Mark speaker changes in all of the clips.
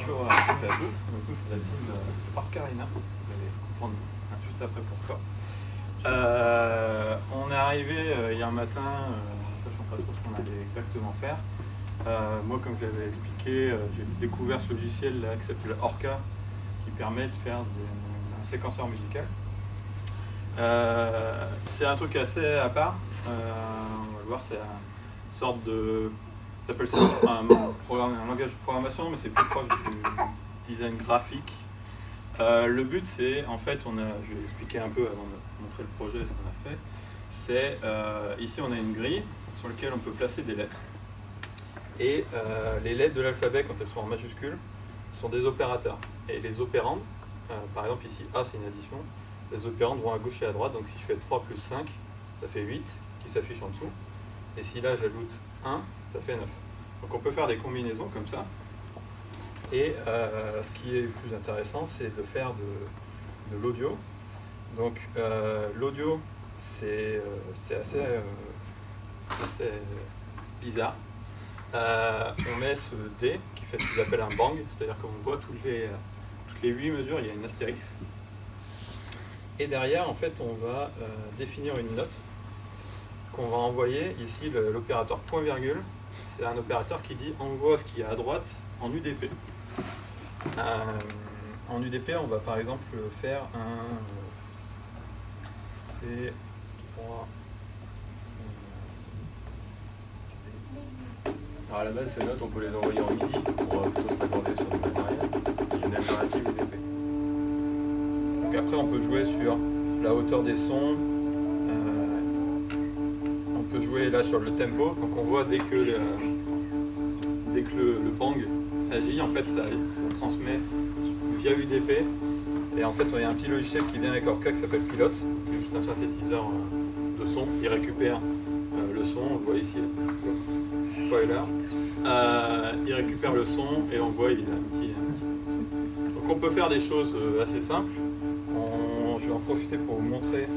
Speaker 1: Bonjour à toutes et à tous. Donc, nous, c'est la team Orcarina. Vous allez comprendre juste après pourquoi. On est arrivé hier matin, sachant pas trop ce qu'on allait exactement faire. Moi, comme je l'avais expliqué, j'ai découvert ce logiciel là qui s'appelle Orca, qui permet de faire un séquenceur musical. C'est un truc assez à part. On va le voir, c'est une sorte de... Ça s'appelle ça un langage de programmation, mais c'est plus proche du design graphique. Le but, c'est, en fait, je vais expliquer un peu avant de montrer le projet, ce qu'on a fait. C'est, ici, on a une grille sur laquelle on peut placer des lettres. Et les lettres de l'alphabet, quand elles sont en majuscules, sont des opérateurs. Et les opérandes, par exemple ici A, c'est une addition, les opérandes vont à gauche et à droite. Donc si je fais 3 plus 5, ça fait 8, qui s'affiche en dessous. Et si là, j'ajoute 1, ça fait 9. Donc on peut faire des combinaisons comme ça. Et ce qui est le plus intéressant, c'est de faire de l'audio. Donc l'audio, c'est assez bizarre. On met ce D qui fait ce qu'ils appellent un bang, c'est-à-dire qu'on voit toutes les 8 mesures, il y a une astérix. Et derrière, en fait, on va définir une note qu'on va envoyer. Ici, l'opérateur point virgule, c'est un opérateur qui dit envoie ce qu'il y a à droite en UDP. En UDP, on va par exemple faire un C3.
Speaker 2: Alors à la base, ces notes, on peut les envoyer en MIDI pour plutôt se raccorder sur du matériel. Il y a une alternative UDP.
Speaker 1: Donc après, on peut jouer sur la hauteur des sons. On peut jouer là sur le tempo. Donc on voit dès que le bang agit, en fait, ça transmet via UDP. Et en fait, il y a un petit logiciel qui vient avec Orca qui s'appelle Pilote, qui est juste un synthétiseur de son. Il récupère le son, on le voit ici, spoiler. Il récupère le son et on voit, il a un petit. Donc on peut faire des choses assez simples. Je vais en profiter pour vous montrer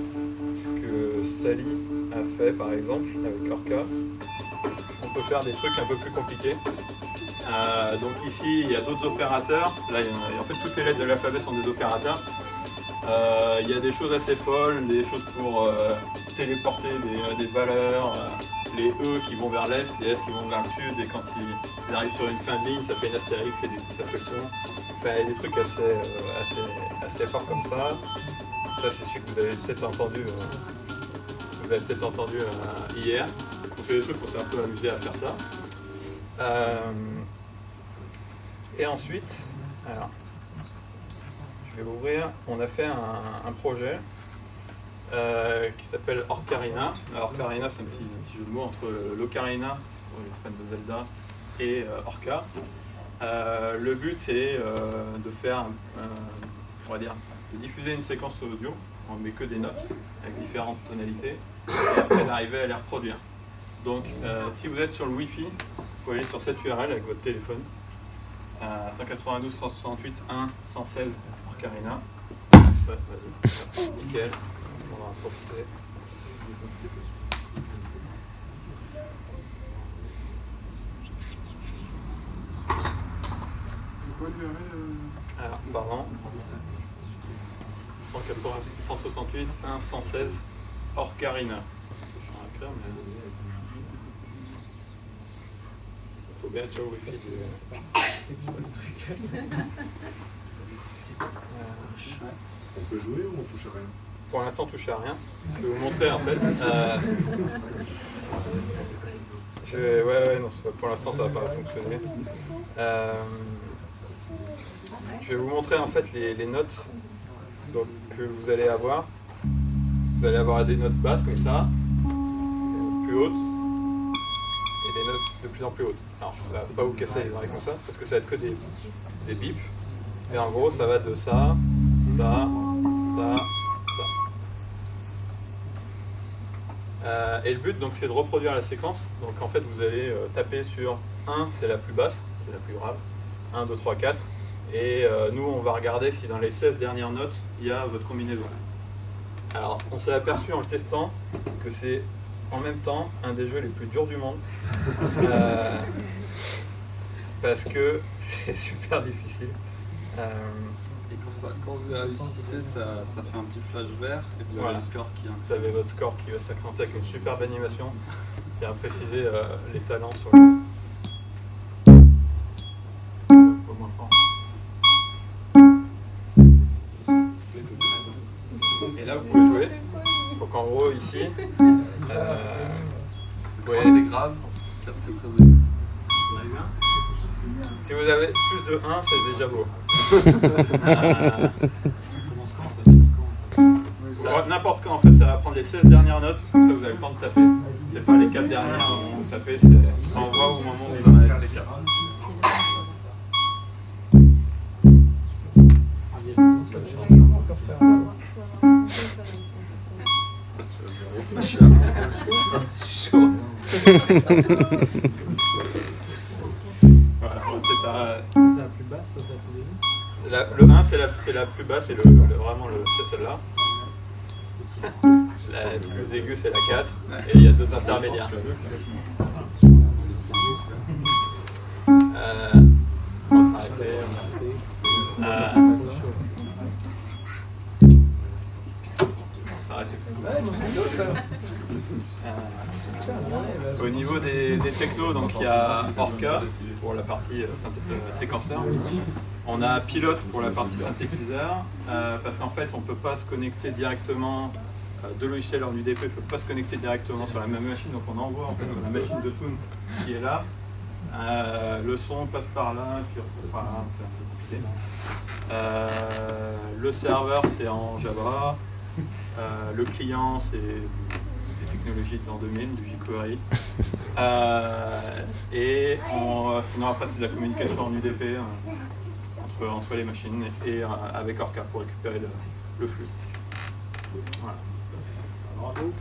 Speaker 1: ce que Sally a fait par exemple avec Orca. On peut faire des trucs un peu plus compliqués. Donc ici il y a d'autres opérateurs. Là, en fait toutes les lettres de l'alphabet sont des opérateurs. Il y a des choses assez folles, des choses pour téléporter des valeurs, les E qui vont vers l'est, les S qui vont vers le sud, et quand ils arrivent sur une fin de ligne, ça fait une astérix et du coup ça fait le son. Enfin, il y a des trucs assez forts comme ça. Ça, c'est celui que vous avez peut-être entendu, hier. On fait des trucs, on s'est un peu amusé à faire ça. Et ensuite, alors, je vais ouvrir. On a fait un projet qui s'appelle Orcarina. Orcarina, c'est un petit jeu de mots entre l'Ocarina, pour les fans de Zelda, et Orca. Le but, c'est de faire, on va dire, de diffuser une séquence audio. On met que des notes avec différentes tonalités, et après d'arriver à les reproduire. Donc, si vous êtes sur le Wi-Fi, vous pouvez aller sur cette URL avec votre téléphone. 192.168.1.116 Orcarina. Nickel, on va en profiter. Alors, pardon. 168.1.116 Orcarina. Il faut bien être sur le Wi-Fi.
Speaker 3: On peut jouer ou on touche à rien?
Speaker 1: Pour l'instant, touchez à rien. Je vais vous montrer en fait. Non, pour l'instant, ça va pas fonctionner. Je vais vous montrer en fait les notes donc, que vous allez avoir. Vous allez avoir des notes basses comme ça, plus hautes, et des notes de plus en plus hautes. Alors, je ne vais pas vous casser les oreilles comme ça, parce que ça va être que des bips. Et en gros, ça va de ça, ça, ça, ça. Et le but, donc, c'est de reproduire la séquence. Donc, en fait, vous allez taper sur 1, c'est la plus basse, c'est la plus grave. 1, 2, 3, 4. Et nous, on va regarder si dans les 16 dernières notes, il y a votre combinaison. Alors, on s'est aperçu en le testant que c'est en même temps un des jeux les plus durs du monde. parce que c'est super difficile.
Speaker 4: Et quand vous réussissez, ça fait un petit flash vert et vous avez
Speaker 1: Voilà.
Speaker 4: le score qui est
Speaker 1: Vous avez votre score qui va s'incrémenter avec une superbe animation qui a précisé les talents sur le. Au moins fort. Et là, vous pouvez jouer. Donc en gros, ici, vous voyez,
Speaker 4: c'est grave, 4 c'est très aigu.
Speaker 1: si vous avez plus de 1, c'est déjà beau. N'importe quand, en fait, ça va prendre les 16 dernières notes, parce que comme ça vous avez le temps de taper. C'est pas les 4 dernières où vous tapez, ça envoie au moment où vous en avez les 4. Voilà, c'est la plus basse, le 1 c'est la plus basse, c'est vraiment c'est celle-là. La plus aiguë c'est la 4 et il y a 2 intermédiaires. On va s'arrêter. Au niveau des technos, donc il y a Orca pour la partie séquenceur. On a Pilote pour la partie synthétiseur, parce qu'en fait on ne peut pas se connecter directement, deux logiciels en UDP ne peuvent pas se connecter directement sur la même machine, donc on envoie en fait la machine de tune qui est là. Le son passe par là, puis repasse par là, c'est un peu compliqué. Le serveur c'est en Java, le client c'est des technologies de l'an 2000, du jQuery. Et sinon après c'est de la communication en UDP entre les machines et avec Orca pour récupérer le flux. Voilà. Bravo.